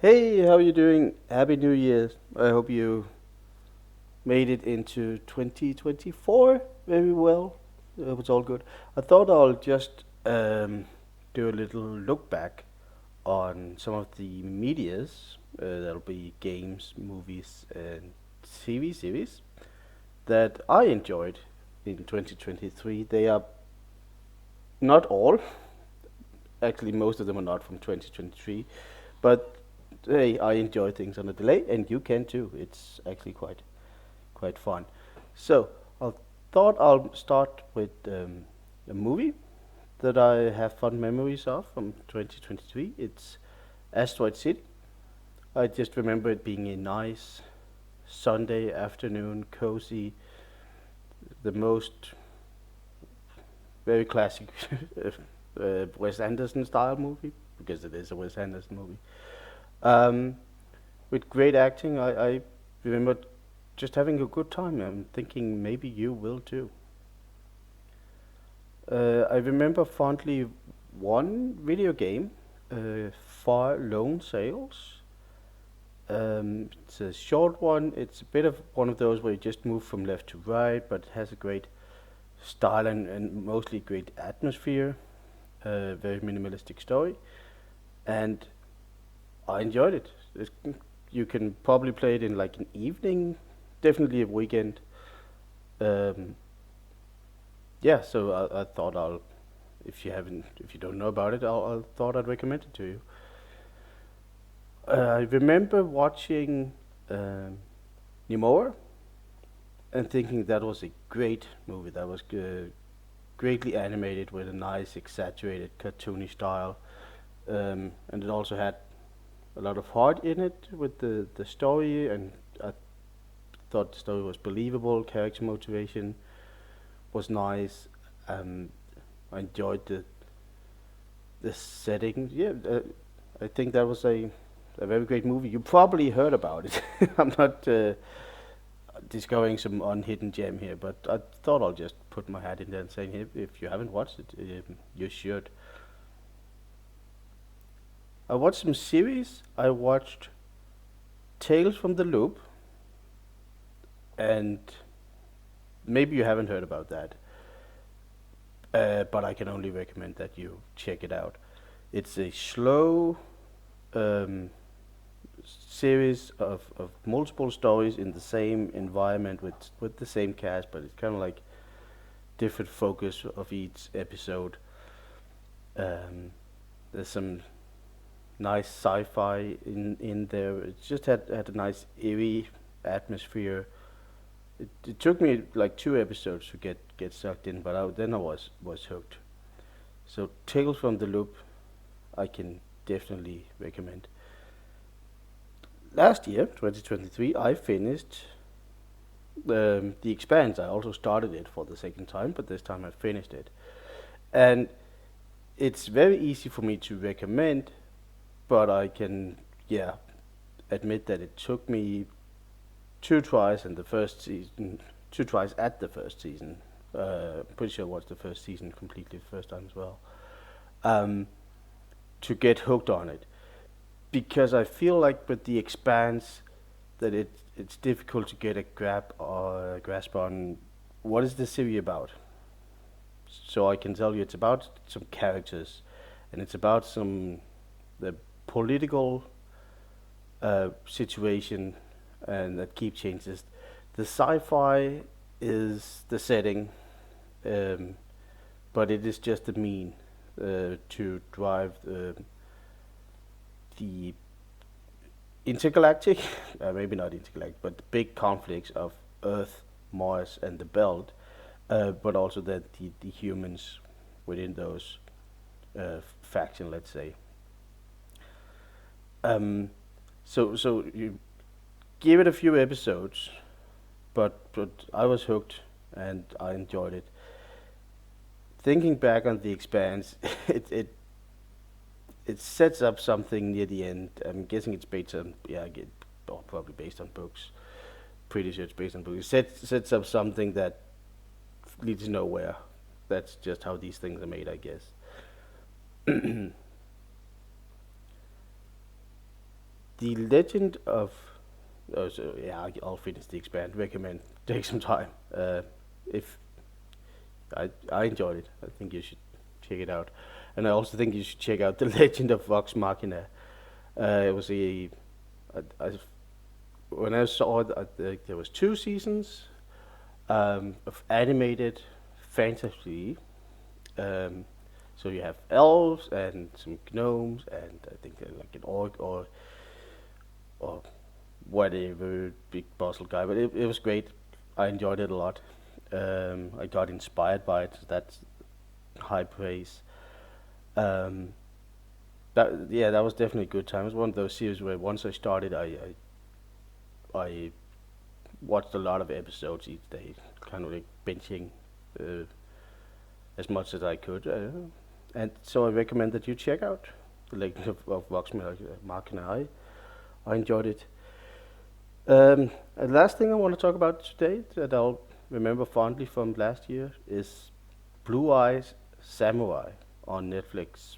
Hey, how are you doing? Happy New Year. I hope you made it into 2024 very well. I hope it's all good. I thought I'll just do a little look back on some of the medias. That'll be games, movies, and TV series that I enjoyed in 2023. They are not all, actually, most of them are not from 2023, but hey, I enjoy things on a delay, and you can too. It's actually quite fun. So I thought I'll start with a movie that I have fond memories of from 2023. It's Asteroid City. I just remember it being a nice Sunday afternoon, cozy, the most very classic Wes Anderson style movie because it is a Wes Anderson movie. Um, with great acting, I remember just having a good time. I'm thinking maybe you will too. I remember fondly one video game, Far Lone Sails. It's a short one. It's a bit of one of those where you just move from left to right, but it has a great style and mostly great atmosphere. Very minimalistic story, and I enjoyed it. You can probably play it in like an evening, definitely a weekend. Um, yeah, so I thought if you don't know about it, I thought I'd recommend it to you. I remember watching Nimora and thinking that was a great movie. That was greatly animated with a nice, exaggerated, cartoony style, and it also had a lot of heart in it with the story, and I thought the story was believable. Character motivation was nice. Um, I enjoyed the setting. Yeah, I think that was a very great movie. You probably heard about it. I'm not discovering some unhidden gem here, but I thought I'll just put my hat in there and say, hey, if you haven't watched it, you should. I watched some series. I watched Tales from the Loop, and maybe you haven't heard about that, but I can only recommend that you check it out. It's a slow um, series of multiple stories in the same environment with the same cast, but it's kind of like different focus of each episode. Um, there's some nice sci-fi in there. It just had a nice eerie atmosphere. It took me like two episodes to get sucked in, but then I was hooked. So Tales from the Loop, I can definitely recommend. Last year, 2023, I finished The Expanse. I also started it for the second time, but this time I finished it. And it's very easy for me to recommend, but I can, yeah, admit that it took me two tries in the first season, two tries at the first season. I'm pretty sure I watched the first season completely the first time as well. Um, to get hooked on it, because I feel like with The Expanse that it's difficult to get a grasp on what is the series about. So I can tell you it's about some characters, and it's about some the political situation, and that keep changes. The sci-fi is the setting, um, but it is just the mean to drive the intergalactic, maybe not intergalactic, but the big conflicts of Earth, Mars, and the Belt, but also that the humans within those faction, let's say. Um, so you give it a few episodes, but I was hooked and I enjoyed it. Thinking back on The Expanse, it sets up something near the end. I'm guessing it's based on probably based on books. Pretty sure it's based on books. It sets up something that leads nowhere. That's just how these things are made, I guess. The The Legend of. Oh, so yeah, I'll finish the expand. Recommend. Take some time. If I enjoyed it, I think you should check it out. And I also think you should check out The Legend of Vox Machina. It was I, when I saw it, I think there was 2 seasons of animated fantasy. Um, so you have elves and some gnomes, and I think like an orc or whatever big puzzle guy. But it was great. I enjoyed it a lot. I got inspired by it. So that's high praise. Um, that was definitely a good time. It was one of those series where once I started, I watched a lot of episodes each day, kind of like binging uh, as much as I could. And so I recommend that you check out The Legend of Vox Machina. I enjoyed it. And last thing I want to talk about today that I'll remember fondly from last year is Blue Eyes Samurai on Netflix.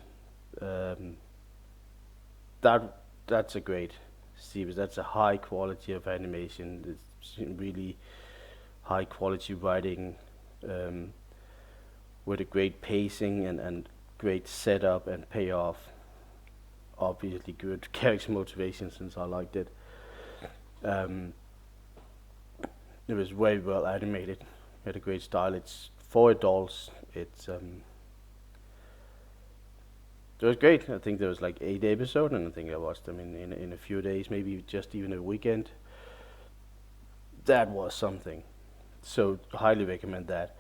Um, that that's a great series. That's a high quality of animation. It's really high quality writing, um, with a great pacing and great setup and payoff. Obviously, good character motivation since I liked it. Um, it was very well animated. It had a great style. It's for adults. It was great. I think there was like 8 episodes, and I think I watched them in a few days, maybe just even a weekend. That was something. So highly recommend that.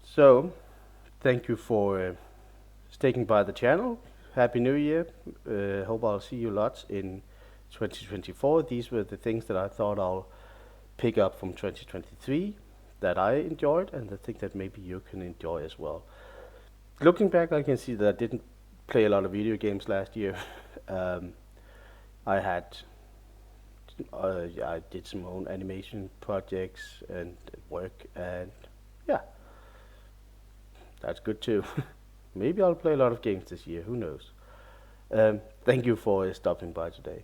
So thank you for sticking by the channel. Happy New Year. Hope I'll see you lots in 2024. These were the things that I thought I'll pick up from 2023 that I enjoyed, and I think that maybe you can enjoy as well. Looking back, I can see that I didn't play a lot of video games last year. um, I had, I did some own animation projects and work, and yeah, that's good too. Maybe I'll play a lot of games this year. Who knows? Thank you for stopping by today.